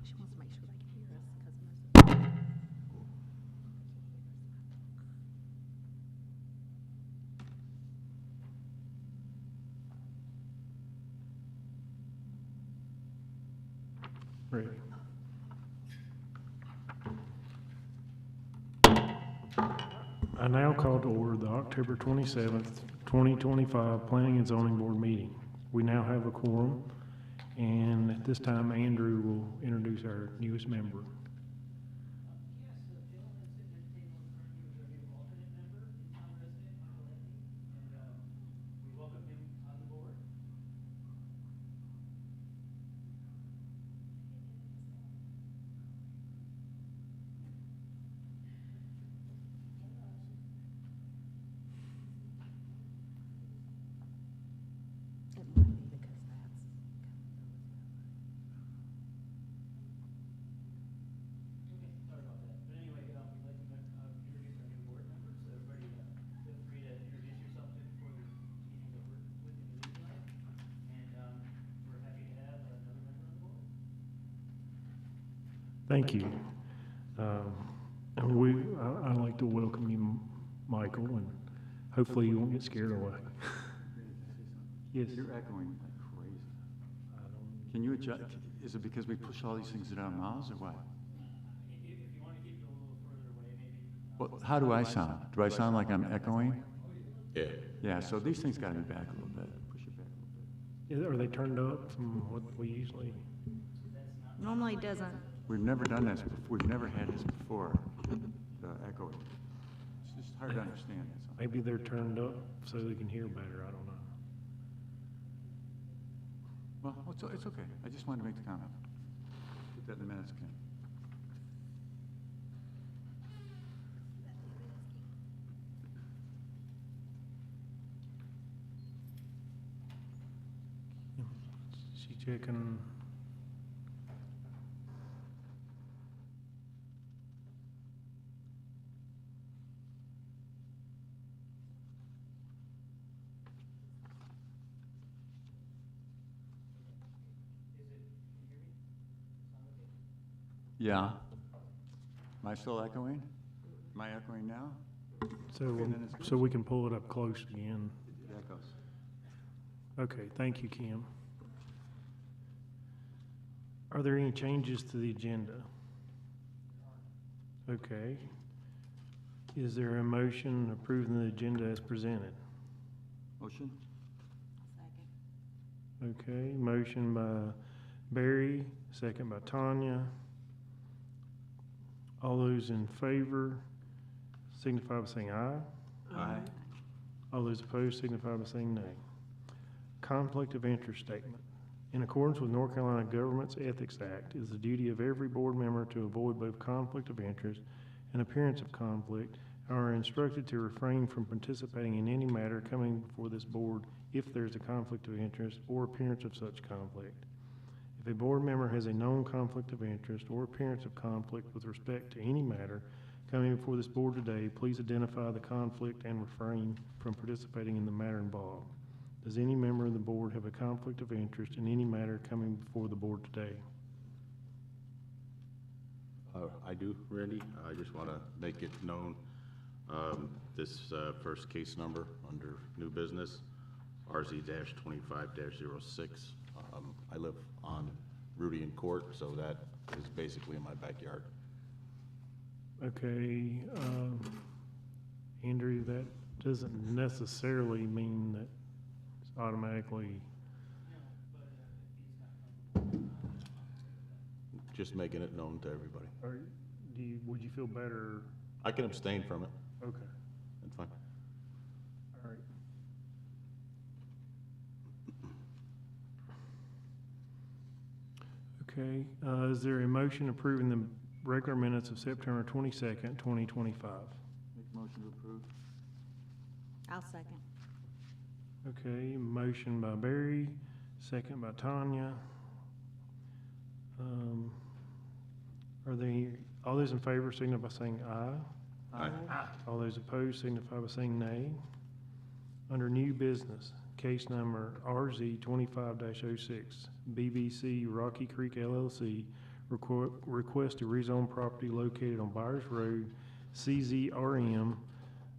She wants to make sure they can hear us because most of Ready. I now call to order the October 27th, 2025 Planning and Zoning Board meeting. We now have a quorum, and at this time, Andrew will introduce our newest member. Yes, the gentleman sitting at the table in front of you is our new alternate member, in-town resident, Michael Levy, and we welcome him on the board. it might be because that's Okay, sorry about that. But anyway, we'd like to introduce our new board members. So everybody, feel free to introduce yourself just before the meeting over with individually. And we're happy to have another member on the board. Thank you. And I'd like to welcome you, Michael, and hopefully you won't get scared away. Yes. You're echoing like crazy. Can you adjust? Is it because we push all these things in our mouths or what? If you want to keep it a little further away, maybe. Well, how do I sound? Do I sound like I'm echoing? Yeah. Yeah, so these things got to be back a little bit. Push it back a little bit. Are they turned up from what we usually? normally doesn't. We've never done this before. We've never had this before, the echoing. It's just hard to understand. That's all. Maybe they're turned up so they can hear better. I don't know. Well, it's okay. I just wanted to make the comment. Put that in the minutes again. She checking. Yeah. Am I still echoing? Am I echoing now? So, Okay, then it's good. so we can pull it up close again. It echoes. Okay, thank you, Kim. Are there any changes to the agenda? Okay. Is there a motion approving the agenda as presented? Motion? Second. Okay, motion by Barry, second by Tanya. All those in favor signify by saying aye. Aye. All those opposed signify by saying nay. Conflict of interest statement. In accordance with North Carolina Government's Ethics Act, it is the duty of every board member to avoid both conflict of interest and appearance of conflict, and are instructed to refrain from participating in any matter coming before this board if there is a conflict of interest or appearance of such conflict. If a board member has a known conflict of interest or appearance of conflict with respect to any matter coming before this board today, please identify the conflict and refrain from participating in the matter involved. Does any member of the board have a conflict of interest in any matter coming before the board today? I do, Randy. I just want to make it known, this first case number under new business, RZ-25-06. I live on Rudy and Court, so that is basically in my backyard. Okay, Andrew, that doesn't necessarily mean that it's automatically, Just making it known to everybody. or would you feel better? I can abstain from it. Okay, That's fine. all right. Okay, is there a motion approving the regular minutes of September 22nd, 2025. Make a motion to approve. I'll second. Okay, motion by Barry, second by Tanya. Are there, all those in favor signify by saying aye. Aye. All those opposed signify by saying nay. Under new business, case number RZ 25-06, BBC Rocky Creek LLC request to rezone property located on Byers Road, CZRM,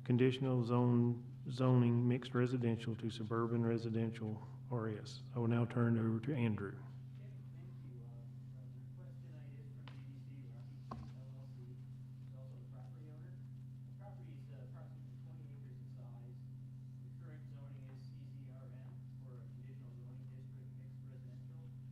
conditional zoning mixed residential to suburban residential RS. I will now turn it over to Andrew. Okay, thank you. The request tonight is from BBC Rocky Creek LLC, who's also the property owner. The property is approximately 20 acres in size. The current zoning is CZRM, for a conditional zoning district mixed residential.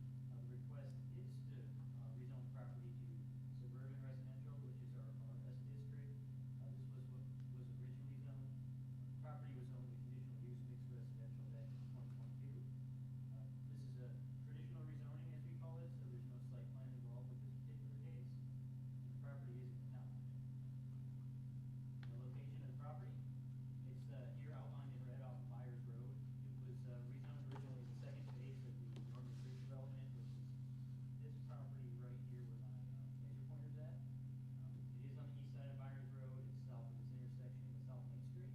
The request is to rezone property to suburban residential, which is our RS district. This was what was originally zoned. The property was zoned with conditional use mixed residential back in 2022. This is a traditional rezoning, as we call it, so there's no site plan involved with this particular case. And the property is in the town. The location of the property, it's here outlined in red off of Byers Road. It was rezoned originally as the second phase of the Norman Creek development, which is this property right here where my laser pointer's at. It is on the east side of Byers Road. It's south of this intersection with South Main Street.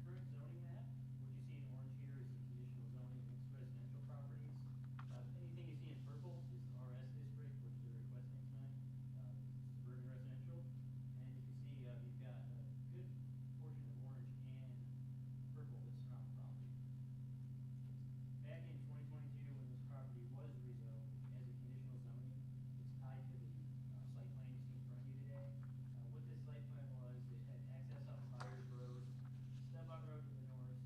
Current zoning map, what you see in orange here is the conditional zoning mixed residential properties. Anything you see in purple is the RS district, which they're requesting tonight, suburban residential. And you can see you've got a good portion of orange and purple that surround the property. Back in 2022, when this property was rezoned as a conditional zoning, it's tied to the site plan you see in front of you today. What this site plan was, it had access off Byers Road, stub out road to the north,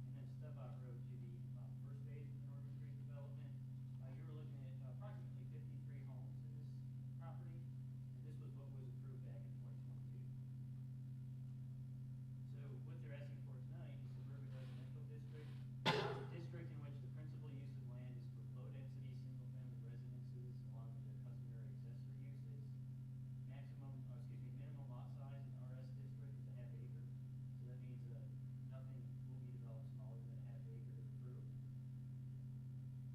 and then stub out road to the first phase of the Norman Creek development. You were looking at approximately 53 homes in this property, and this was what was approved back in 2022. So what they're asking for tonight is suburban residential district. It's a district in which the principal use of land is for low-density, single-family residences along with their customary accessory uses. Minimum lot size in RS district is a half acre. So that means nothing will be developed smaller than a half acre if approved.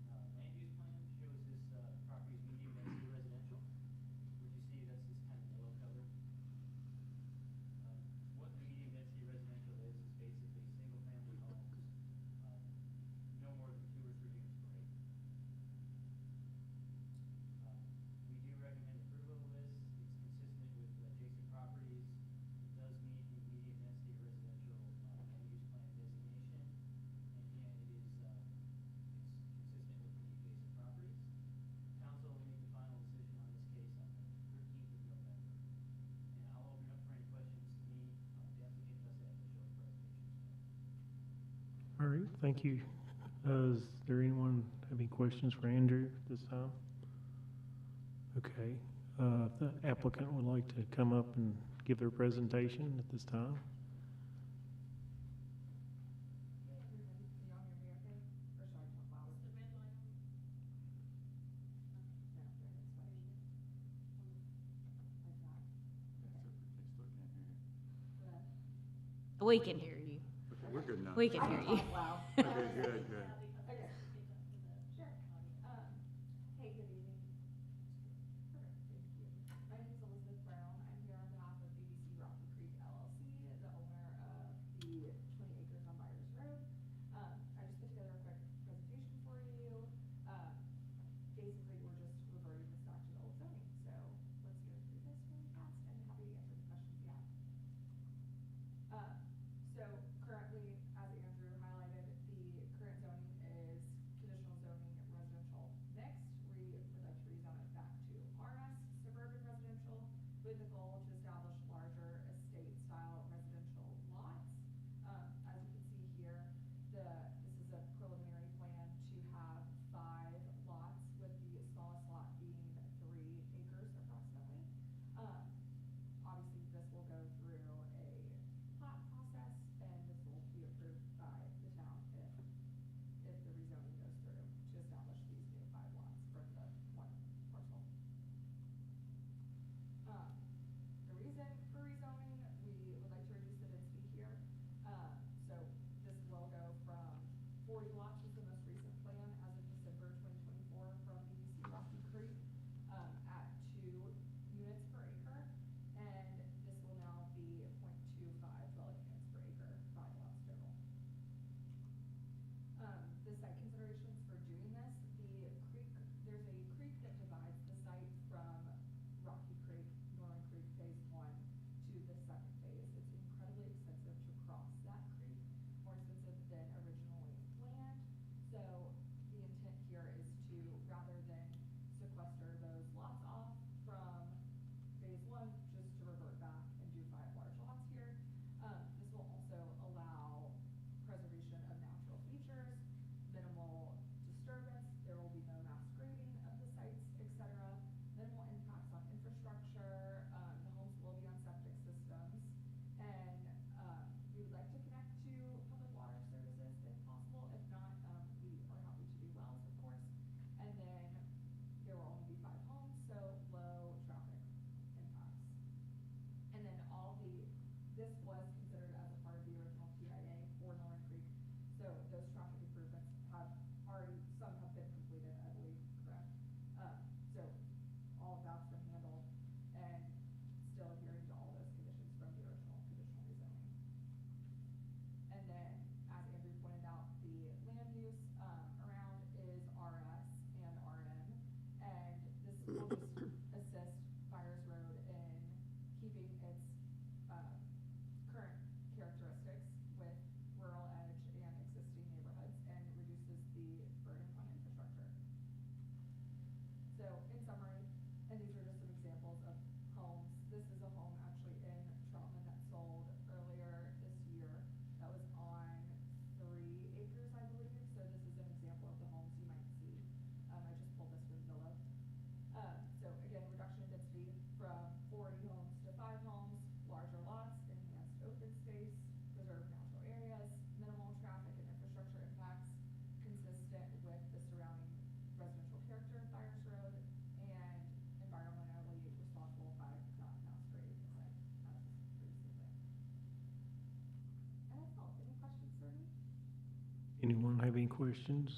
Land use plan shows this property's medium density residential. What you see, that's this kind of yellow color. What the medium density residential is basically single family homes, no more than 2 or 3 units per acre. We do recommend approval of this. It's consistent with adjacent properties. It does meet the medium density residential land use plan designation. And again, it's consistent with the adjacent properties. Council will make the final decision on this case on the 13th of November. And I'll open up for any questions to me. The applicant does have a short presentation. All right, thank you. Is there anyone have any questions for Andrew at this time? Okay, if the applicant would like to come up and give their presentation at this time. Hey everybody, can y'all hear me okay? Or should I talk louder? Is the red light on? No, there it's fine. Like that? Okay. We can hear you. Okay, we're good now. We can hear you. Wow. Okay, good, good. Okay. Sure. Hey, good evening. Perfect, thank you. My name is Elizabeth Brown. I'm here on behalf of BBC Rocky Creek LLC, the owner of the 20 acres on Byers Road. I just put together a quick presentation for you. Basically, we're just reverting this back to the old zoning. So let's go through this really fast and happy to answer the questions you have. So currently, as Andrew highlighted, the current zoning Anyone have any questions?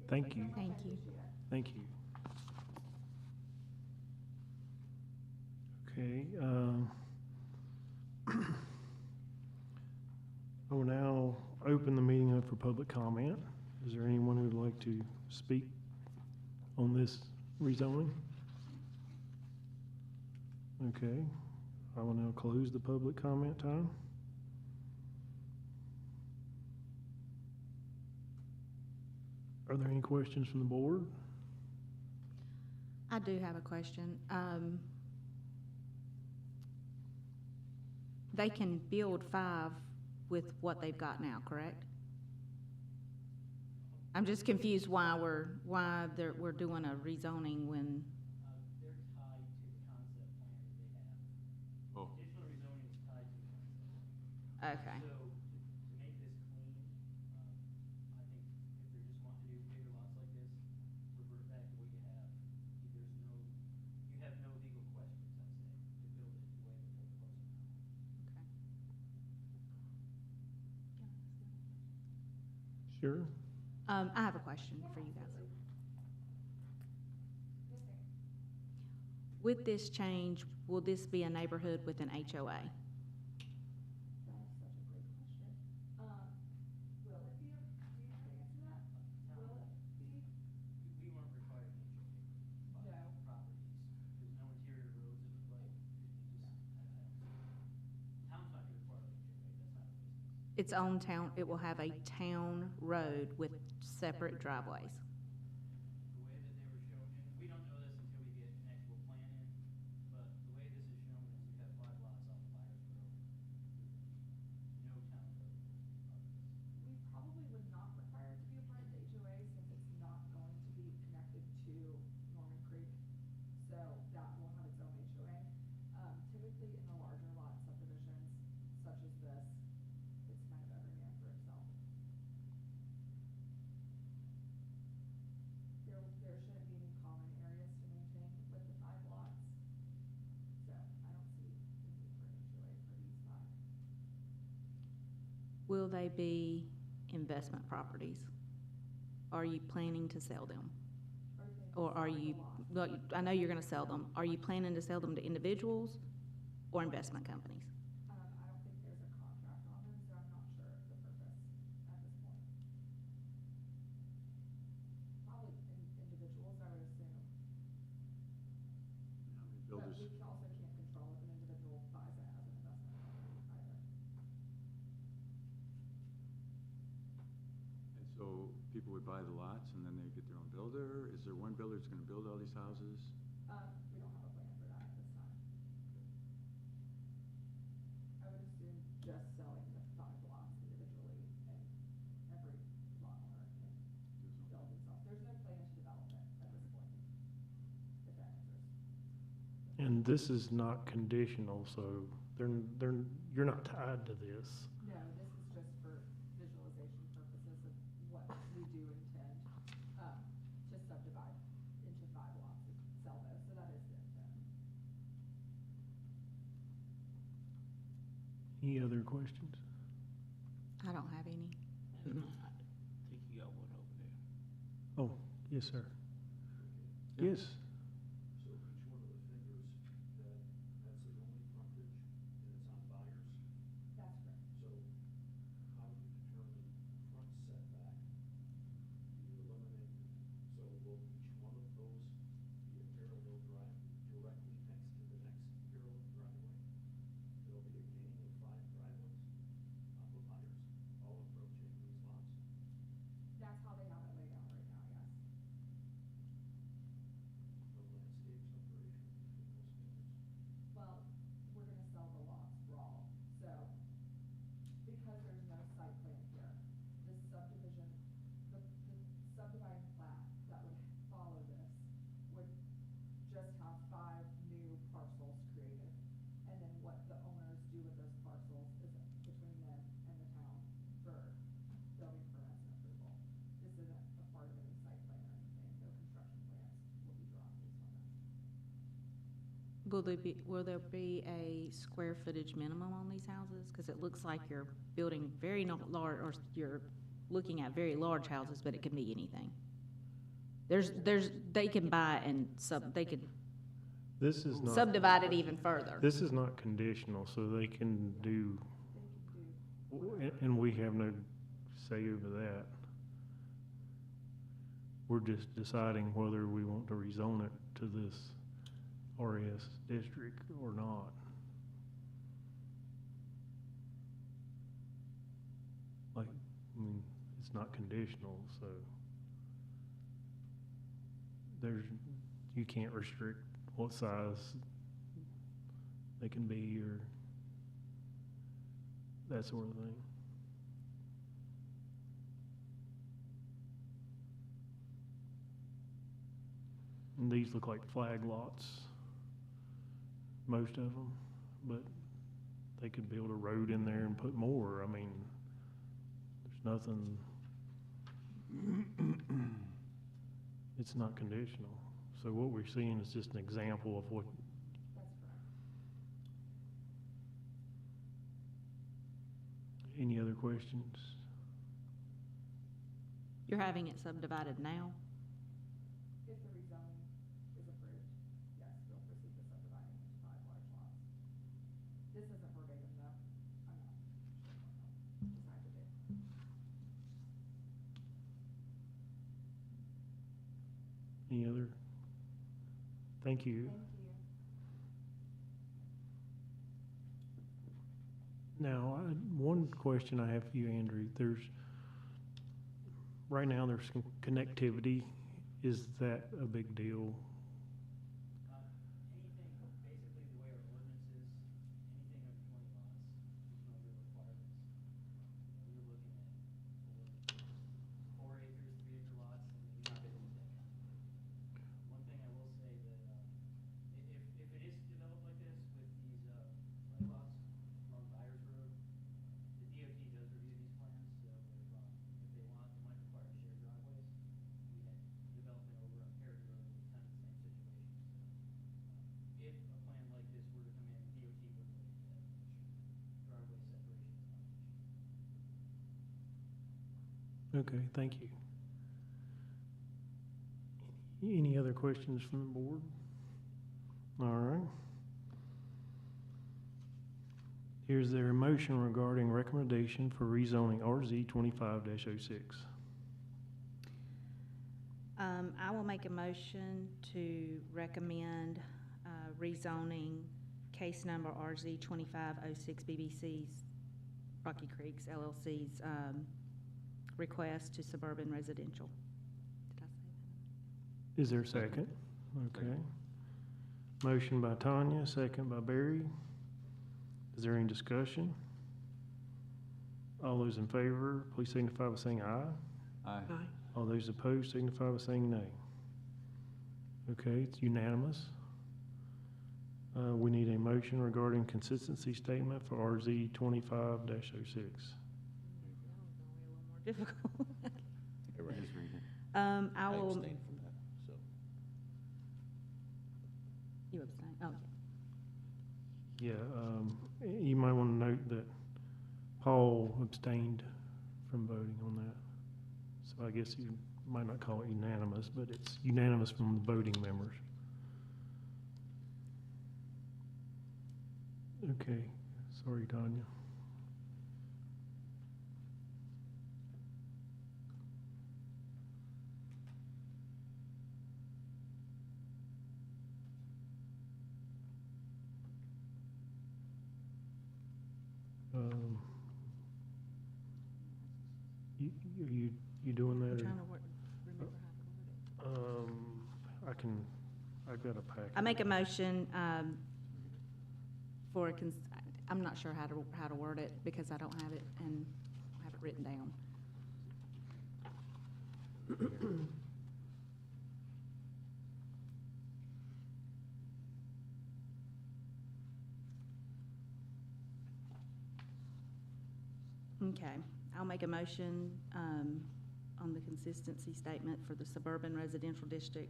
Thank you. Thank you. Thank you. Okay, I will now open the meeting up for public comment. Is there anyone who would like to speak on this rezoning? Okay, I will now close the public comment time. Are there any questions from the board? I do have a question. They can build 5 with what they've got now, correct? I'm just confused why we're doing a rezoning when, They're tied to the concept plan that they have. Oh, Additional rezoning is tied to the concept plan. okay, So to make this clean, I think if they're just wanting to do bigger lots like this, revert back to what you have. You have no legal questions, I'd say, to build it the way that they're proposing now. Sure. I have a question for you guys. With this change, will this be a neighborhood with an HOA? That's such a great question. Will it be, do you know the answer to that? Will it be? We weren't required an HOA No. for properties. There's no interior roads, it was like, town's not gonna require an HOA, that's not a business. Its own town, it will have a town road with separate driveways. The way that they were shown, and we don't know this until we get an actual plan in, but the way this is shown is you have 5 lots off of Byers Road. No town road. We probably would not require it to be a part of the HOA since it's not going to be connected to Norman Creek. So that will have its own HOA. Typically in the larger lot subdivisions, such as this, it's kind of every man for himself. There shouldn't be any common areas to maintain with the 5 lots. So I don't see the need for an HOA for these 5. Will they be investment properties? Are you planning to sell them? Or are you, well, I know you're gonna sell them. Are you planning to sell them to individuals or investment companies? I don't think there's a contract on them, so I'm not sure of the purpose at this point. Probably individuals, I would assume. how many But builders? we also can't control if an individual buys it as an investment property either. And so people would buy the lots and then they get their own builder? Is there one builder that's gonna build all these houses? We don't have a plan for that at this time. I would assume just selling the 5 lots individually and every lot owner can build themselves. There's no plan to develop it at this point, if that answers. And this is not conditional, so you're not tied to this. No, this is just for visualization purposes of what we do intend, to subdivide into 5 lots and sell those, so that is the intent. Any other questions? I don't have any. I think you got one over there. Oh, yes, sir. Yes. So each one of the fingers, that's the only frontage, and it's on Byers. That's correct. So how do you determine front setback? You eliminate, so will each one of those be a parallel drive directly next to the next parallel driveway? There'll be a gain of 5 driveways off of Byers, all approaching these lots. That's how they have it laid out right now, yes. Will there be a square footage minimum on these houses? Because it looks like you're building very large, or you're looking at very large houses, but it can be anything. They can buy and they could This is not, subdivide it even further. this is not conditional, so they can do, and we have no say over that. We're just deciding whether we want to rezone it to this RS district or not. Like, I mean, it's not conditional, so you can't restrict what size they can be or that sort of thing. And these look like flag lots, most of them, but they could build a road in there and put more. I mean, there's nothing, it's not conditional. So what we're seeing is just an example of what. That's correct. Any other questions? You're having it subdivided now? If the rezoning is approved, yes, we'll proceed with subdividing into 5 large lots. This isn't verbatim though. I'm not sure. Decided it. Any other? Thank you. Thank you. Now, one question I have for you, Andrew, right now there's some connectivity. Is that a big deal? Anything, basically the way our ordinance is, anything over 20 lots, there's no real requirements. You're looking at 4 acres, 3 acre lots, and you're not gonna meet that kind of. One thing I will say that, if it is developed like this with these, flag lots along Byers Road, the DOT does review these plans, so if they want, they might require shared driveways. We had development over on Perry Road, it was kind of the same situation, so, if a plan like this were to come in, DOT wouldn't look into that issue. Driveway separation is not an issue. Okay, thank you. Any other questions from the board? All right. Is there a motion regarding recommendation for rezoning RZ 25-06? I will make a motion to recommend rezoning case number RZ 2506 BBC's, Rocky Creeks LLC's, request to suburban residential. Did I say that? Is there a second? Okay. Motion by Tanya, second by Barry. Is there any discussion? All those in favor, please signify by saying aye. Aye. All those opposed signify by saying nay. Okay, it's unanimous. We need a motion regarding consistency statement for RZ 25-06. That was gonna be a little more difficult. Just read it. I I will, abstain from that, so. you abstain, oh, Yeah, you might want to note that Paul abstained from voting on that. So I guess you might not call it unanimous, but it's unanimous from the voting members. Okay, sorry, Tanya. You doing I'm that? trying to remember how to word it. I've got a packet. I make a motion, for I'm not sure how to word it because I don't have it and have it written down. Okay, I'll make a motion, on the consistency statement for the suburban residential district,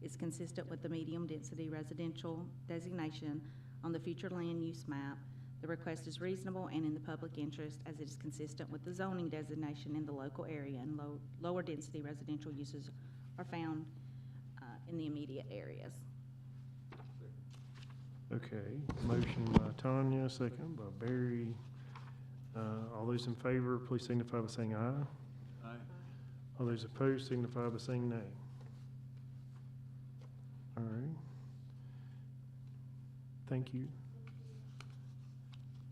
is consistent with the medium-density residential designation on the future land use map. The request is reasonable and in the public interest as it is consistent with the zoning designation in the local area, and lower-density residential uses are found in the immediate areas. Okay, motion by Tanya, second by Barry. All those in favor, please signify by saying aye. Aye. All those opposed signify by saying nay. All right. Thank you.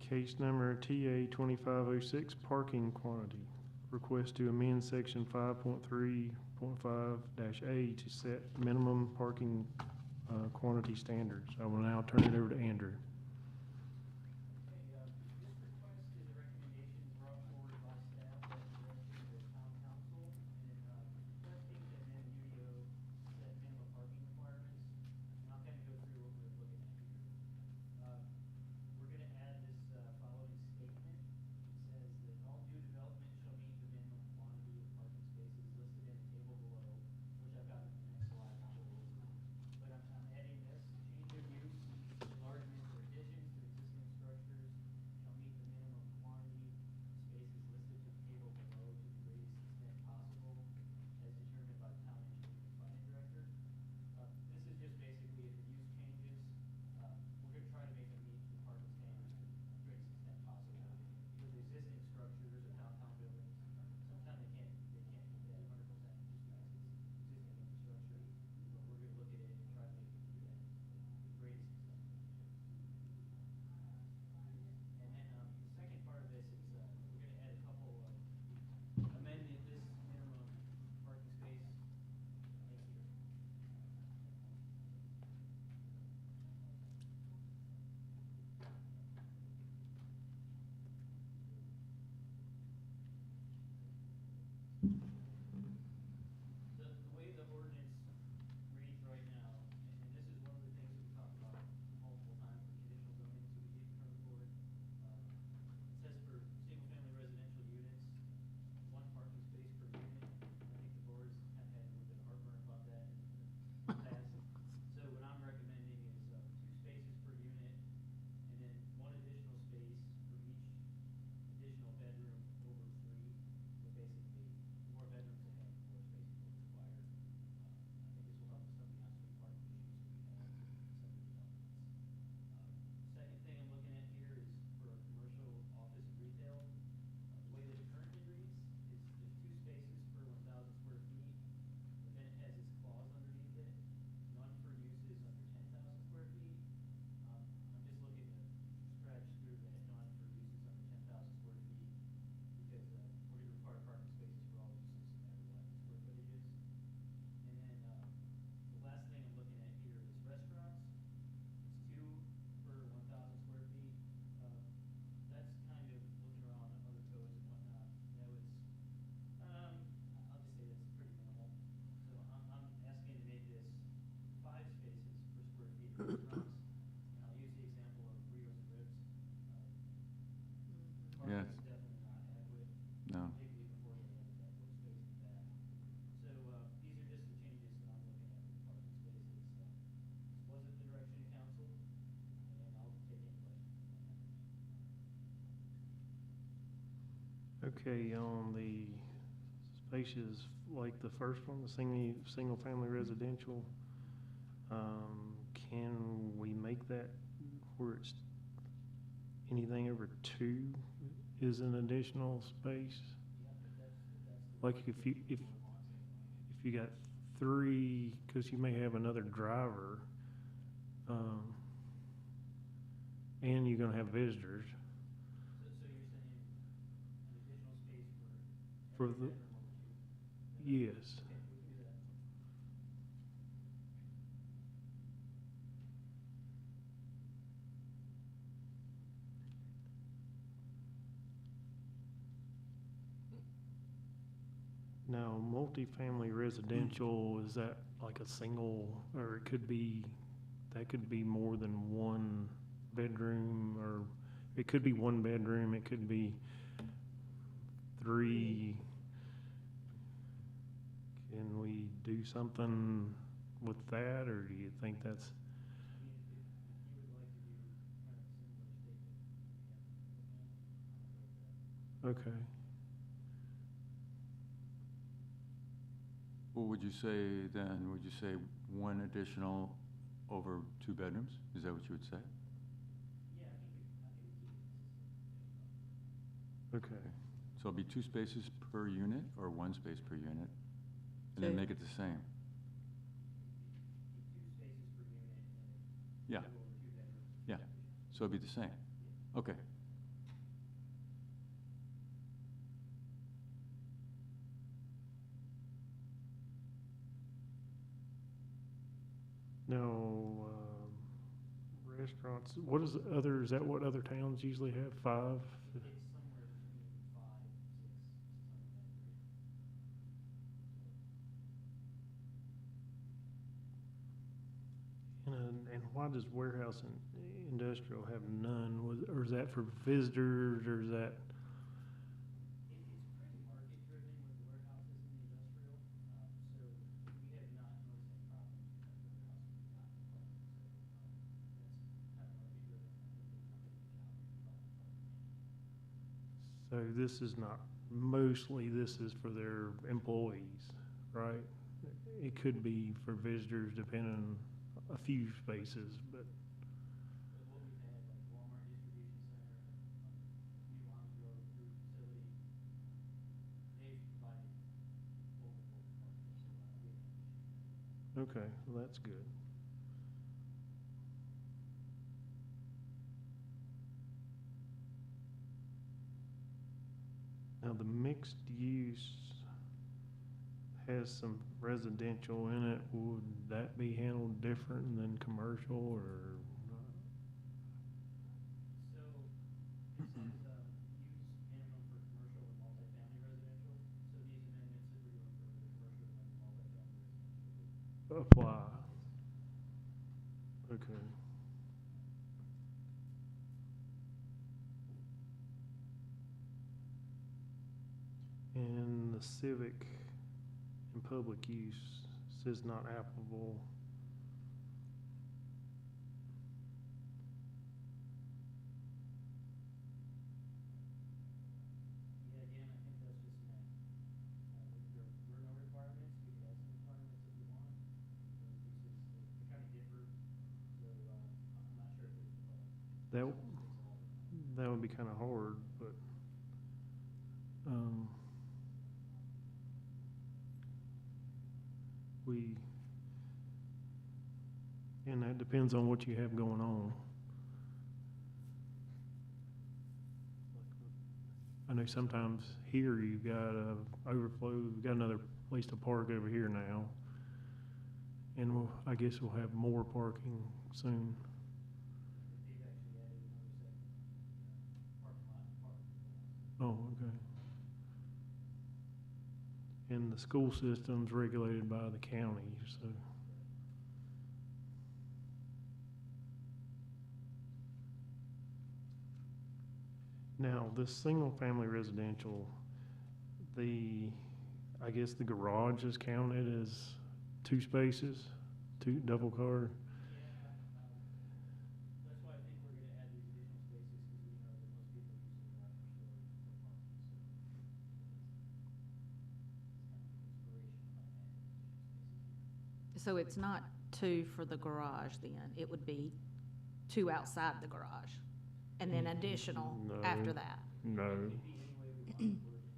Case number TA 2506, parking quantity. Request to amend section 5.3.5-A to set minimum parking quantity standards. I will now turn it over to Andrew. Okay, this request is a recommendation brought forward by staff at the direction of the town council in requesting to amend UDO set minimum parking requirements. And I'll kind of go through what we're looking at here. We're gonna add this following statement. It says that all new development shall meet the minimum quantity of parking spaces listed in the table below, which I've got in the next slide, and I'll go over. But I'm adding this, change of use, enlargements or additions to existing structures shall meet the minimum quantity of spaces listed in the table below to the greatest extent possible, as determined by the town engineer and planning director. This is just basically if the use changes, we're gonna try to make them meet the parking standards to the greatest extent possible. Because the existing structures or downtown buildings, sometimes they can't meet that 100% just because it's existing infrastructure. But we're gonna look at it and try to make it meet that to the greatest extent. And then, the second part of this is, we're gonna add a couple of, amend this minimum parking space right here. The way the ordinance reads right now, and this is one of the things that we talked about multiple times in conditional zoning, so we get in front of the board. It says for single-family residential units, 1 parking space per unit. I think the board's kind of had a little bit of heartburn about that in the past. So what I'm recommending is 2 spaces per unit, and then 1 additional space for each additional bedroom over 3. So basically, the more bedrooms they have, the more space will require. I think this will help with some of the on-street parking issues that we have in some of the developments. Second thing I'm looking at here is for a commercial, office, and retail. The way that it currently reads is there's 2 spaces per 1,000 square feet, but then it has this clause underneath it, none for uses under 10,000 square feet. I'm just looking to scratch through that none for uses under 10,000 square feet, because we're gonna require parking spaces for all uses no matter what the square footage is. And then, the last thing I'm looking at here is restaurants. It's 2 per 1,000 square feet. That's kind of looking around at other codes and whatnot. That was, I'll just say that's pretty minimal. So I'm asking to make this 5 spaces per square feet of restaurants. And I'll use the example of Rios and Ribs. Yeah. Parking is definitely not adequate. No. Particularly before they added that little space in the back. So, these are just the changes that I'm looking at with parking spaces. This was at the direction of council, and I'll take any questions from the members. Okay, on the spaces, like the first one, the single-family residential, can we make that where it's anything over 2 is an additional space? Yeah, that's Like if you got 3, because you may have another driver, and you're gonna have visitors. So you're saying an additional space For for every the- bedroom over 2? Yes. Okay, we can do that. Now, multifamily residential, is that like a single, or it could be, that could be more than 1 bedroom, or it could be 1 bedroom, it could be 3. Can we do something with that, or do you think that's, I mean, if you would like to do kind of a similar statement, we have to look at it. okay? What would you say then? Would you say one additional over 2 bedrooms? Is that what you would say? Yeah, I think we keep it consistent. Okay, So it'll be 2 spaces per unit or 1 space per unit? And then Two. make it the same? Be 2 spaces per unit and then Yeah. 2 over 2 bedrooms. Yeah. So it'd be the same? Okay. now, restaurants, what is is that what other towns usually have, 5? It's somewhere between 5, 6, something like And why does warehouse and industrial have none? Or is that for visitors, or is that, It's pretty market driven with the warehouses and the industrial, so we have not noticed any problems with our warehouse when we've gotten apartments, so, that's kind of market driven, I think they've done a good job with the apartment. so this is not, mostly this is for their employees, right? It could be for visitors depending on a few spaces, but, But what we've had, like Walmart distribution center, New Orleans Road food facility, they've provided overflow parking, so, we have no issue. okay, well, that's good. Now, the mixed use has some residential in it. Would that be handled different than commercial, or? So, this is, use minimum for commercial and multifamily residential, so these amendments that we're doing for the commercial and the multifamily residential would Apply. Okay. And the civic and public use says not applicable. Yeah, again, I think that's just meant, there were no requirements, we could add some requirements if we want. Those uses, they kind of differ, so, I'm not sure if it's, That, takes all of it. that would be kind of hard, but, we, and that depends on what you have going on. I know sometimes here you've got a overflow, we've got another place to park over here now. And I guess we'll have more parking soon. They've actually added another segment to the, parking lot and park. Oh, okay. And the school system's regulated by the county, so. Now, this single-family residential, I guess the garage is counted as 2 spaces, 2 double car. Yeah, that's why I think we're gonna add these additional spaces, because we know that most people use the garage for storage for parking, so it's kind of the inspiration behind adding additional spaces here. So it's not 2 for the garage then, it would be 2 outside the garage, and then additional No. after that. No, It could be any way we want to word it.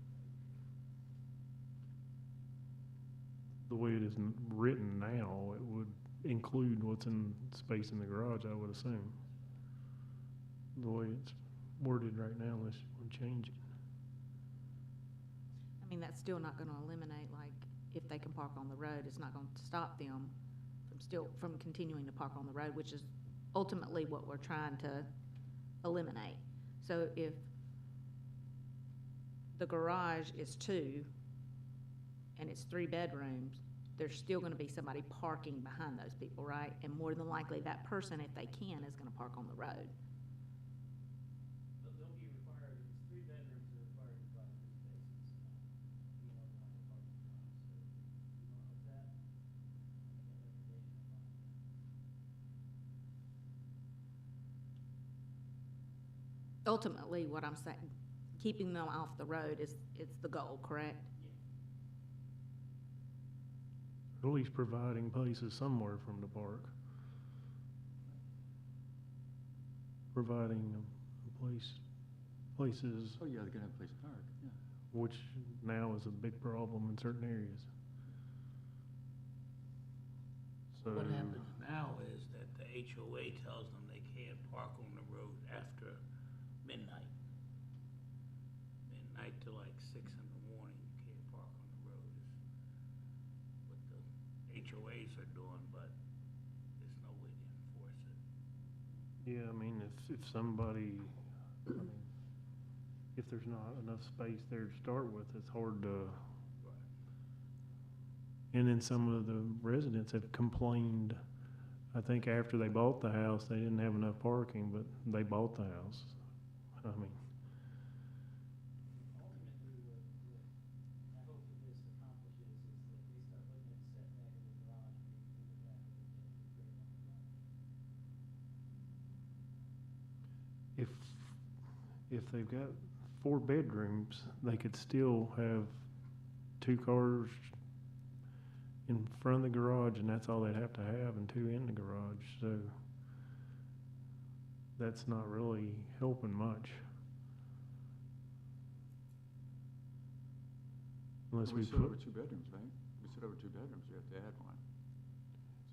the way it is written now, it would include what's in space in the garage, I would assume. The way it's worded right now, unless you want to change it. I mean, that's still not gonna eliminate, like, if they can park on the road, it's not gonna stop them from continuing to park on the road, which is ultimately what we're trying to eliminate. So if the garage is 2 and it's 3 bedrooms, there's still gonna be somebody parking behind those people, right? And more than likely, that person, if they can, is gonna park on the road. They'll be required, if it's 3 bedrooms, they're required to provide 3 spaces, being able to have a parking garage, so, you wanna up that? Make that recommendation? Ultimately, what I'm saying, keeping them off the road is the goal, correct? At least providing places somewhere from the park. Providing places, Oh, yeah, they're gonna have a place to park, yeah. which now is a big problem in certain areas. So, What happens now is that the HOA tells them they can't park on the road after midnight. Midnight to like 6 in the morning, you can't park on the road is what the HOAs are doing, but there's no way to enforce it. yeah, I mean, if somebody, I mean, if there's not enough space there to start with, it's hard to. And then some of the residents have complained, I think after they bought the house, they didn't have enough parking, but they bought the house. I mean, Ultimately, what I hope that this accomplishes is that they start looking at setback of the garage being through the back of the grade on the garage. if they've got 4 bedrooms, they could still have 2 cars in front of the garage, and that's all they'd have to have, and 2 in the garage, so that's not really helping much. Unless we We said over put, 2 bedrooms, right? We said over 2 bedrooms, you have to add one.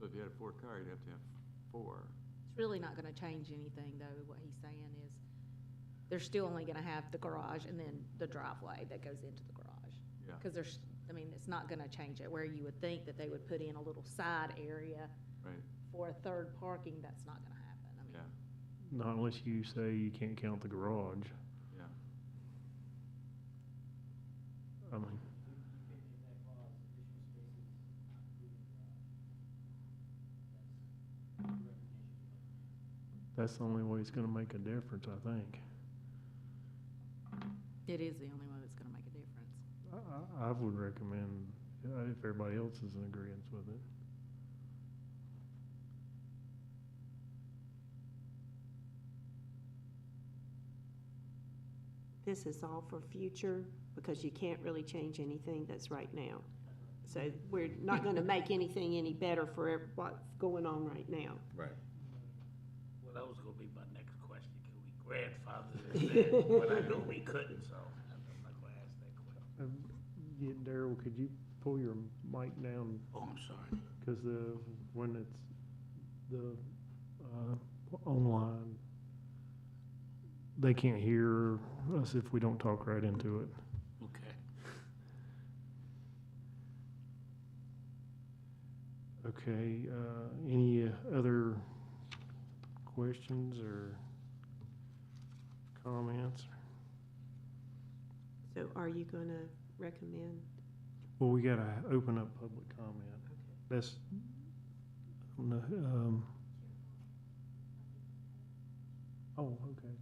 So if you had a 4-car, you'd have to have 4. It's really not gonna change anything, though. What he's saying is, they're still only gonna have the garage and then the driveway that goes into the garage. Yeah. Because there's, I mean, it's not gonna change it, where you would think that they would put in a little side area Right, for a third parking, that's not gonna happen. I mean, yeah, not unless you say you can't count the garage. yeah. I mean, You can make that clause, additional spaces, not including garage. That's the recommendation you'd like to make. that's the only way it's gonna make a difference, I think. it is the only one that's gonna make a difference. I would recommend, if everybody else is in agreement with it. This is all for future, because you can't really change anything that's right now. So we're not gonna make anything any better for what's going on right now. Right. Well, that was gonna be my next question, can we grandfather this in? But I know we couldn't, so I'm not gonna ask that question. Yeah, Daryl, could you pull your mic down, Oh, I'm sorry. because when it's online, they can't hear us if we don't talk right into it. Okay. Okay, any other questions or comments? So are you gonna recommend? Well, we gotta open up public comment. That's, I don't know, oh, okay.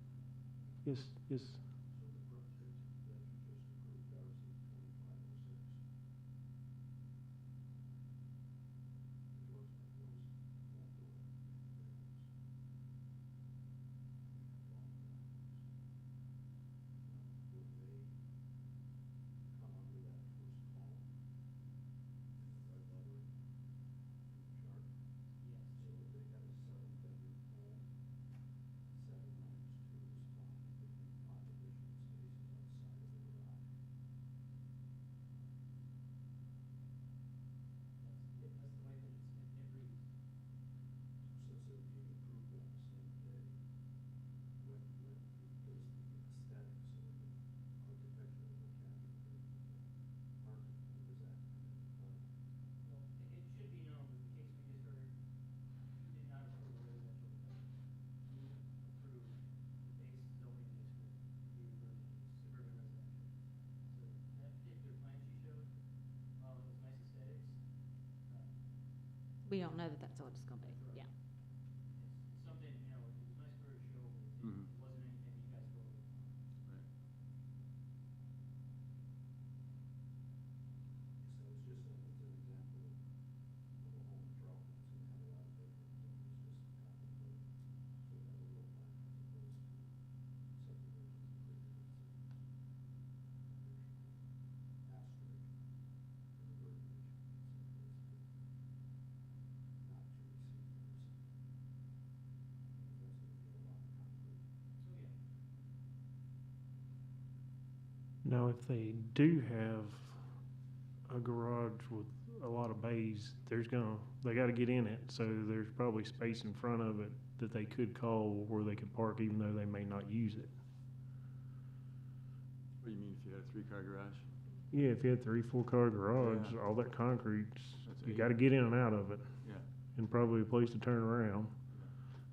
Yes, yes. So the project that you just approved, ours is 2506. It looks like those won't do it. Would they come under that first column in the red lettering in the chart? Yes. So if they had a 7-bedroom home, 7 minus 2 is 5, they need 5 additional spaces outside of the garage. That's the way that it reads. Since they're being approved on the same day, when does the aesthetics or the architectural vocabulary of the parking, when does that come into play? Well, it should be known that the case we just heard, you did not approve a residential development. You approved the base zoning district, the version of suburban residential. So that particular plan she showed, while it was nice aesthetics, We don't know that that's what it's gonna be, yeah. it's something, you know, it was nice for her to show, but Mhm. it wasn't anything you guys voted on. Right. So it's just it's an example of a home in Troutman, it's gonna have a lot of bedrooms, and it's just contemplated, so that a real plan as opposed to Now, if they do have a garage with a lot of bays, they gotta get in it, so there's probably space in front of it that they could call where they could park even though they may not use it. What do you mean if you had a three-car garage? Yeah, if you had 3-4 car garage, Yeah. all that concrete, That's you 8. gotta get in and out of it, Yeah. and probably a place to turn around,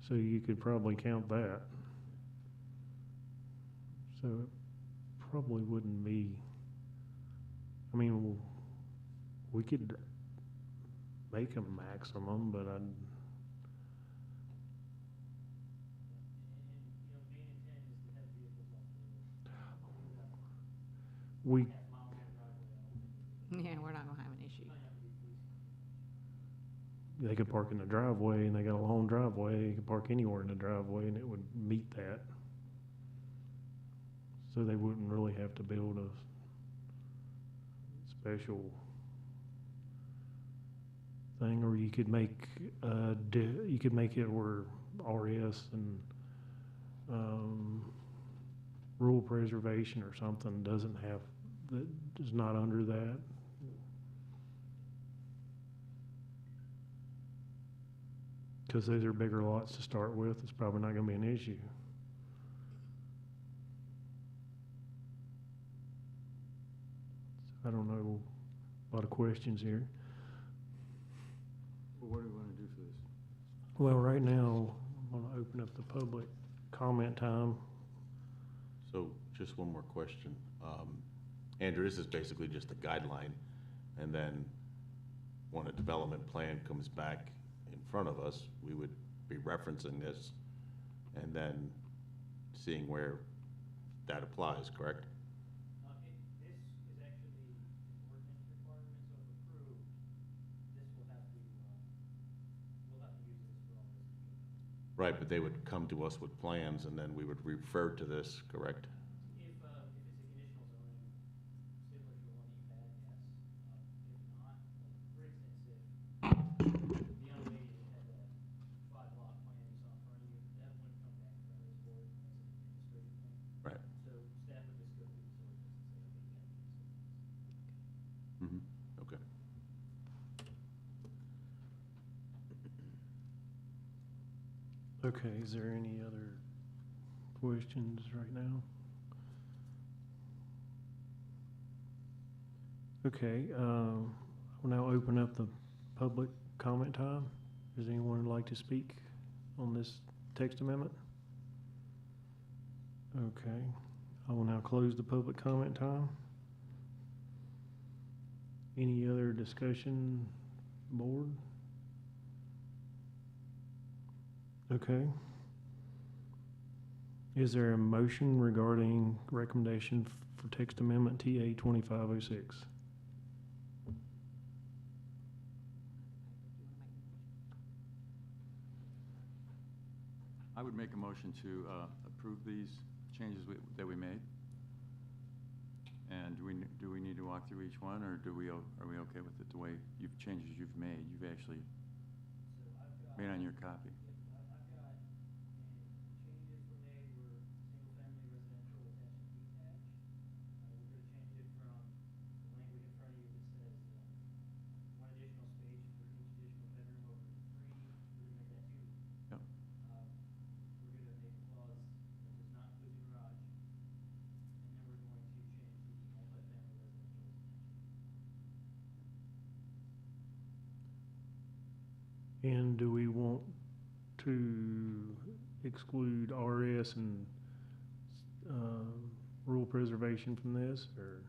so you could probably count that. So it probably wouldn't be, I mean, we could make a maximum, but And, you know, the main intent is to have vehicles off the road. we, Half-mile long driveway out. Yeah, we're not gonna have an issue. Might have to be police. they could park in the driveway, and they got a long driveway, you could park anywhere in the driveway, and it would meet that. So they wouldn't really have to build a special thing, or you could make, you could make it where RS and, rural preservation or something doesn't have, that is not under that. Cause those are bigger lots to start with, it's probably not gonna be an issue. I don't know, a lot of questions here. Well, what do we want to do for this? Well, right now, I'm gonna open up the public comment time. So just one more question. Andrew, this is basically just a guideline, and then when a development plan comes back in front of us, we would be referencing this and then seeing where that applies, correct? This is actually an ordinance requirement, so if approved, this will have to, we'll have to use this for all this. Right, but they would come to us with plans, and then we would refer to this, correct? If it's a conditional zoning, similar to the one you had, yes. If not, like, for instance, if the young lady that had that 5-lot plan you saw in front of you, that wouldn't come back in front of this board as an administrative thing. Right. So staff would just go through this ordinance and say, okay, you gotta do this. Mm-hmm, okay. Okay, is there any other questions right now? Okay, we'll now open up the public comment time. Does anyone like to speak on this text amendment? Okay, I will now close the public comment time. Any other discussion, board? Okay. Is there a motion regarding recommendation for text amendment TA 2506? I would make a motion to approve these changes that we made. And do we need to walk through each one, or are we okay with it the way changes you've made? You've actually So I've got. made on your copy. Yep, I've got, and changes were made were single-family residential attached and detached. We're gonna change it from the language in front of you that says, one additional space for each additional bedroom over 3, we're gonna make that 2. Yep. We're gonna make a clause that does not include the garage, and then we're going to change the multifamily residential as attached. And do we want to exclude RS and rural preservation from this, or? You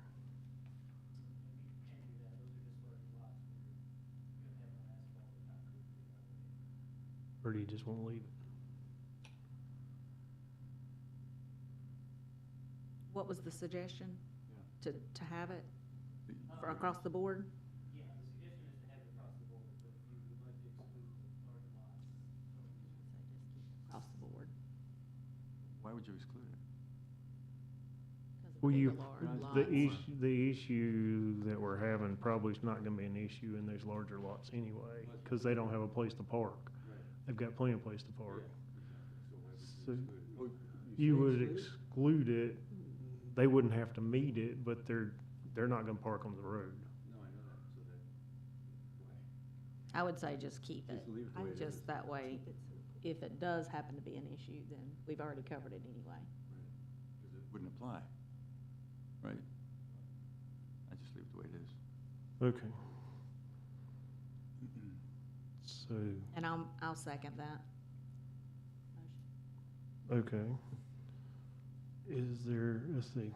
can't do that, those are just larger lots where you're gonna have no asphalt or concrete for your driveway. Or do you just want to leave it? What was the suggestion? Yeah. To have it The- for across the board? Yeah, the suggestion is to have it across the board, but if you would like to exclude the larger lots, Across the board. Why would you exclude it? Well, you, Large the lots. issue that we're having probably is not gonna be an issue in those larger lots anyway, cause they don't have a place to park. They've got plenty of place to park. So you would exclude it they wouldn't have to meet it, but they're not gonna park on the road. No, I know that, so that, why? I would say just keep it, Just leave it the I way it is. just that way, Keep it simple. if it does happen to be an issue, then we've already covered it anyway. Because it wouldn't apply, right? I just leave it the way it is. Okay. So, And I'll second that. okay. Is there, let's see.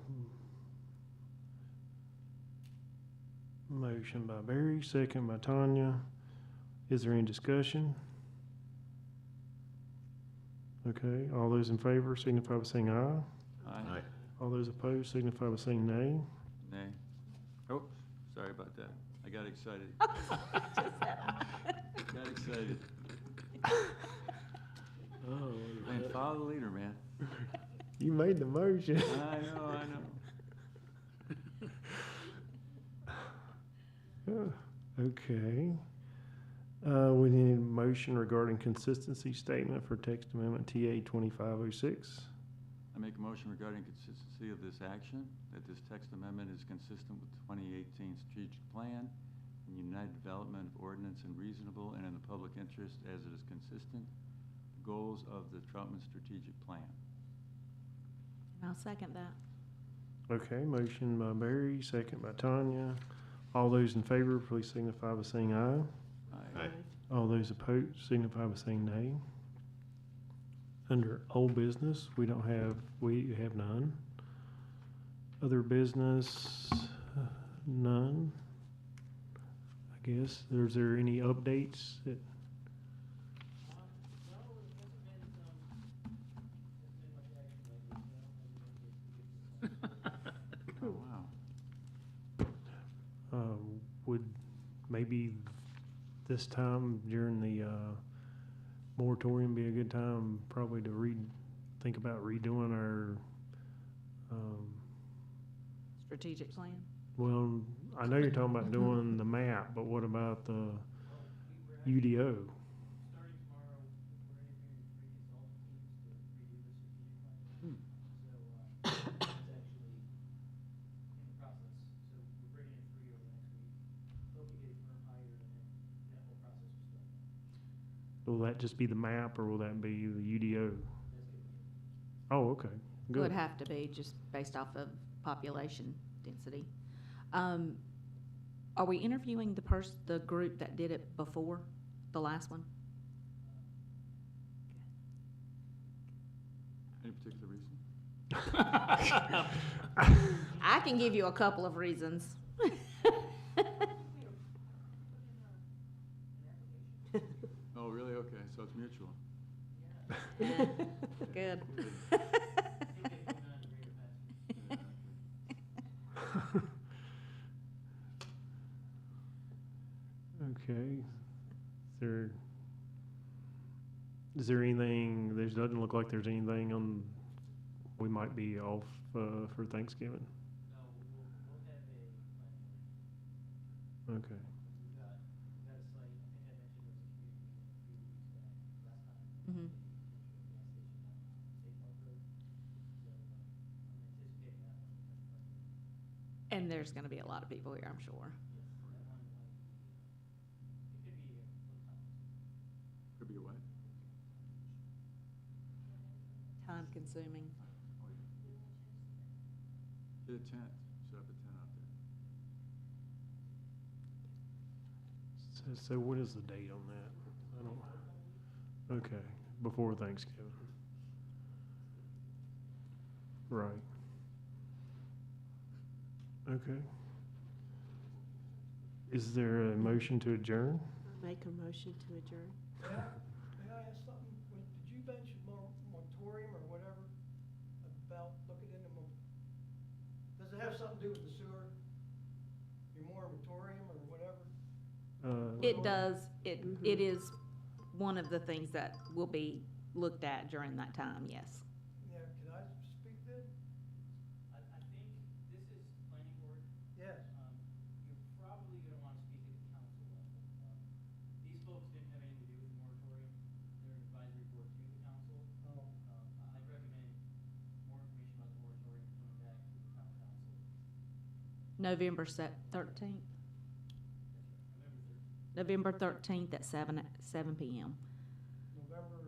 Motion by Barry, second by Tanya. Is there any discussion? Okay, all those in favor signify by saying aye. Aye. All those opposed signify by saying nay. Nay. Oh, sorry about that. I got excited. Got excited. Oh, Man, follow the leader, man. you made the motion. I know. Okay. We need a motion regarding consistency statement for text amendment TA 2506. I make a motion regarding consistency of this action, that this text amendment is consistent with 2018 strategic plan and United Development of Ordinance and reasonable and in the public interest as it is consistent with the goals of the Troutman strategic plan. I'll second that. Okay, motion by Barry, second by Tanya. All those in favor, please signify by saying aye. Aye. All those opposed signify by saying nay. Under old business, we have none. Other business, none. I guess, is there any updates that, No, it hasn't been, much action lately, Oh, wow. would maybe this time during the, moratorium be a good time probably to think about redoing our, Strategic plan? well, I know you're talking about doing the map, but what about the we're UDO? starting tomorrow, we're interviewing 3 consultant teams to redo the strategic plan. Hmm. So, it's actually in the process. So we're bringing in 3 over the next week. Hope to get a firm hire and then that whole process will start. Will that just be the map or will that be the UDO? That's gonna be it. Oh, okay, It would good. have to be just based off of population density. Are we interviewing the group that did it before, the last one? Any particular reason? I can give you a couple of reasons. Oh, really? Okay, so it's mutual. Good. I think they've gone on to greater pastures. Okay. Is there anything, there doesn't look like there's anything we might be off, for Thanksgiving? No, we'll have a planning workshop. Okay. We've got a site, I think I mentioned there was a community meeting a few weeks back, last time. Mhm. The gas station on State Park Road. So, I'm anticipating that one to touch part. And there's gonna be a lot of people here, I'm sure. Yes, that one might be, it could be a little time. Could be a what? Time consuming. Oh, yeah. Get a tent, set up a tent out there. So what is the date on that? I don't, okay, before Thanksgiving. Right. Okay. Is there a motion to adjourn? Make a motion to adjourn. May I ask something? Did you mention moratorium or whatever about looking into does it have something to do with the sewer? Your moratorium or whatever? It does, it Mhm. is one of the things that will be looked at during that time, yes. Yeah, can I speak then? I think this is planning board. Yes. You're probably gonna wanna speak at the council level. These folks didn't have anything to do with the moratorium. They're an advisory board to the council. Oh, I'd recommend more information about the moratorium coming back to the November 13th? November 13th at 7 PM. November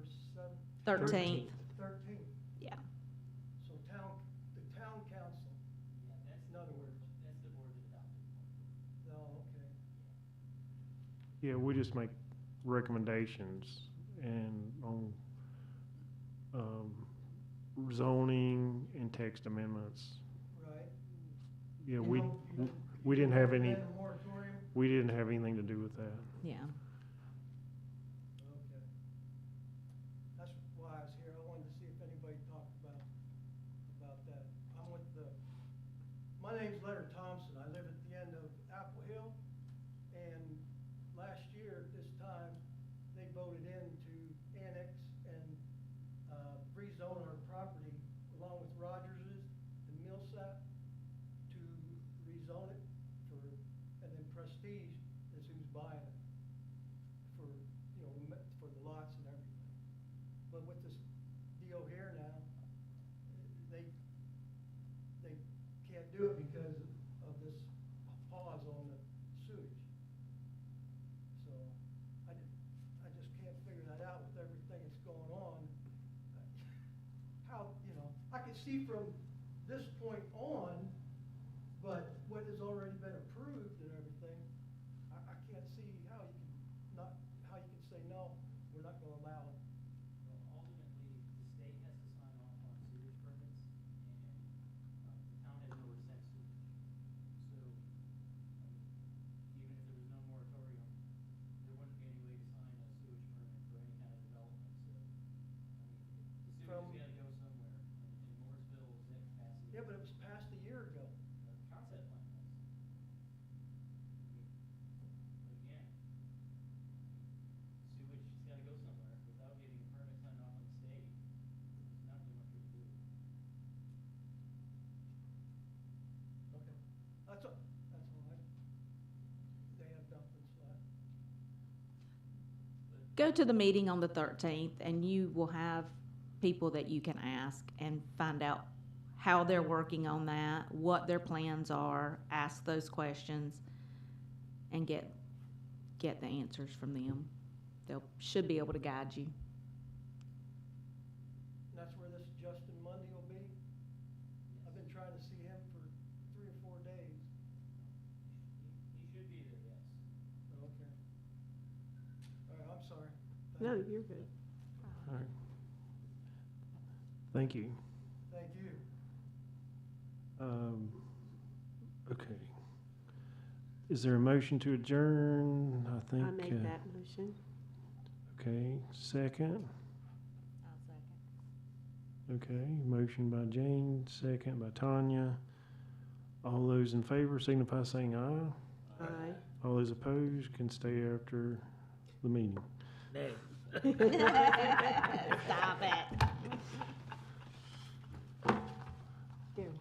seventh, 13th, 13th. yeah. So the town council, Yeah, that's, in other words. that's the board that adopted. Oh, okay. Yeah, we just make recommendations and on, zoning and text amendments. Right. Yeah, You don't- you don't- we you didn't don't have any, recommend a moratorium? we didn't have anything to do with that. Yeah. Okay. That's why I was here. I wanted to see if anybody talked about that. I'm with my name's Leonard Thompson. I live at the end of Apple Hill. And last year at this time, they voted in to annex and, rezone our property along with Rogers's and Millsap to rezone it for, and then Prestige is who's buying it for, for the lots and everything. But with this deal here now, they can't do it because of this pause on the sewage. So, I just can't figure that out with everything that's going on. How, I can see from this point on, but what has already been approved and everything, I can't see how you can say, no, we're not gonna allow it. Well, ultimately, the state has to sign off on sewage permits, and, the town has nowhere to send sewage. So, even if there was no moratorium, there wouldn't be any way to sign a sewage permit for any kind of development, so, the sewage From- has gotta go somewhere, and Mooresville is at capacity. Yeah, but it was passed a year ago. The concept plan was. But again, sewage has gotta go somewhere, without getting a permit signed off on the state, there's not really much we can do. Okay. That's all right. They have nothing, so Go to the meeting on the 13th, and you will have people that you can ask and find out how they're working on that, what their plans are, ask those questions, and get the answers from them. Should be able to guide you. And that's where this Justin Mundy will be? I've been trying to see him for 3 or 4 days. He should be there, yes. Okay. All right, I'm sorry. No, you're good. All right. Thank you. Thank you. Okay. Is there a motion to adjourn? I think. I make that motion. Okay, second? I'll second. Okay, motion by Jane, second by Tanya. All those in favor signify by saying aye. Aye. All those opposed can stay after the meeting. Nay. Stop it. Here.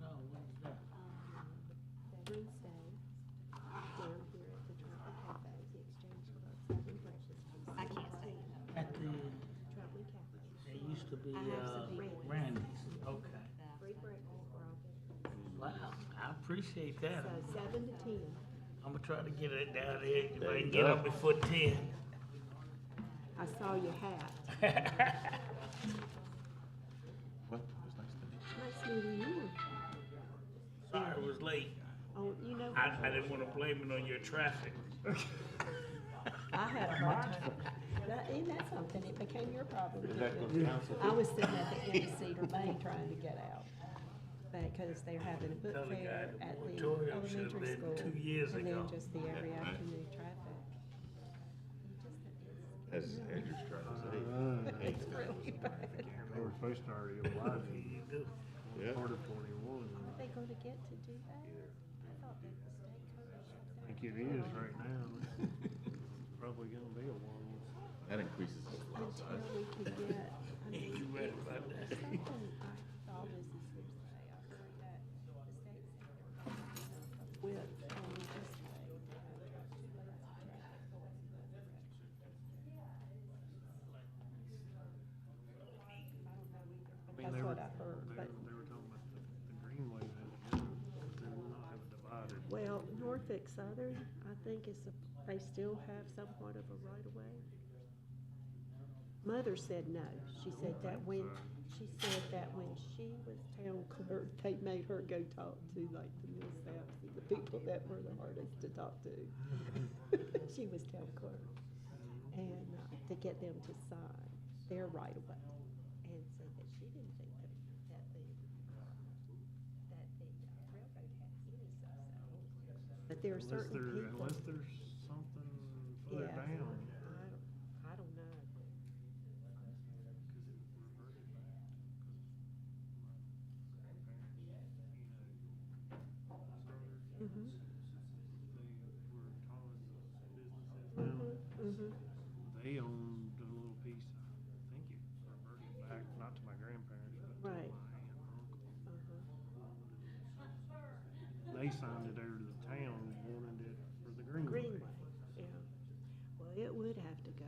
No, when's that? Veterans Day, down here at the Troutman Cafe, the Exchange Club's having breakfast. I can't say. At the, Troutman Cafe. there used to be, I have some people. Randy's, okay. Free breakfast for all veterans. Wow, I appreciate that. So 7 to 10. I'm gonna try to get it down there, if There I you can get go. up before 10. I saw your hat. Well, it was nice to meet you. Nice meeting you. Sorry I was late. Oh, you know, I didn't wanna blame it on your traffic. I had a hard time. Isn't that something? It became your problem. Is that didn't it? good counsel? I was sitting at the end of Cedar Lane trying to get out. Because they're having a book Tell the guy fair the at the moratorium should have elementary been school. 2 years And ago. then just the every Yeah, right. afternoon traffic. As Andrew's trying to say. It's really bad. They were supposed to already apply for You do. Yeah. Part of 21. Are they going to get to do that? I thought that the state code shut I that. think it is right now. Probably gonna be a while. That increases the lot Until size. we can get, I mean, You read about that? something I thought was the same way. I heard that the state with only this way. That's what I heard, They but, were talking about the greenway had to go, because they will not have a divider. well, Norfolk Southern, I think they still have somewhat of a right of way. Mother said no. She said that when, she said that when she was town clerk, they made her go talk to like the Millsaps and the people that were the hardest to talk to. She was town clerk. And to get them to sign their right of way. And said that she didn't think that the railroad had any say. But there are certain people. Unless there's something further Yeah. down. I don't know. Because it reverted back, because my grandparents, Mhm. they were calling businesses now. Mhm. They owned a little piece, I think it reverted back, not to my grandparents, but to Right. my aunt and uncle. Uh-huh. They signed it over to the town, wanted it for the greenway. Greenway, yeah. Well, it would have to go.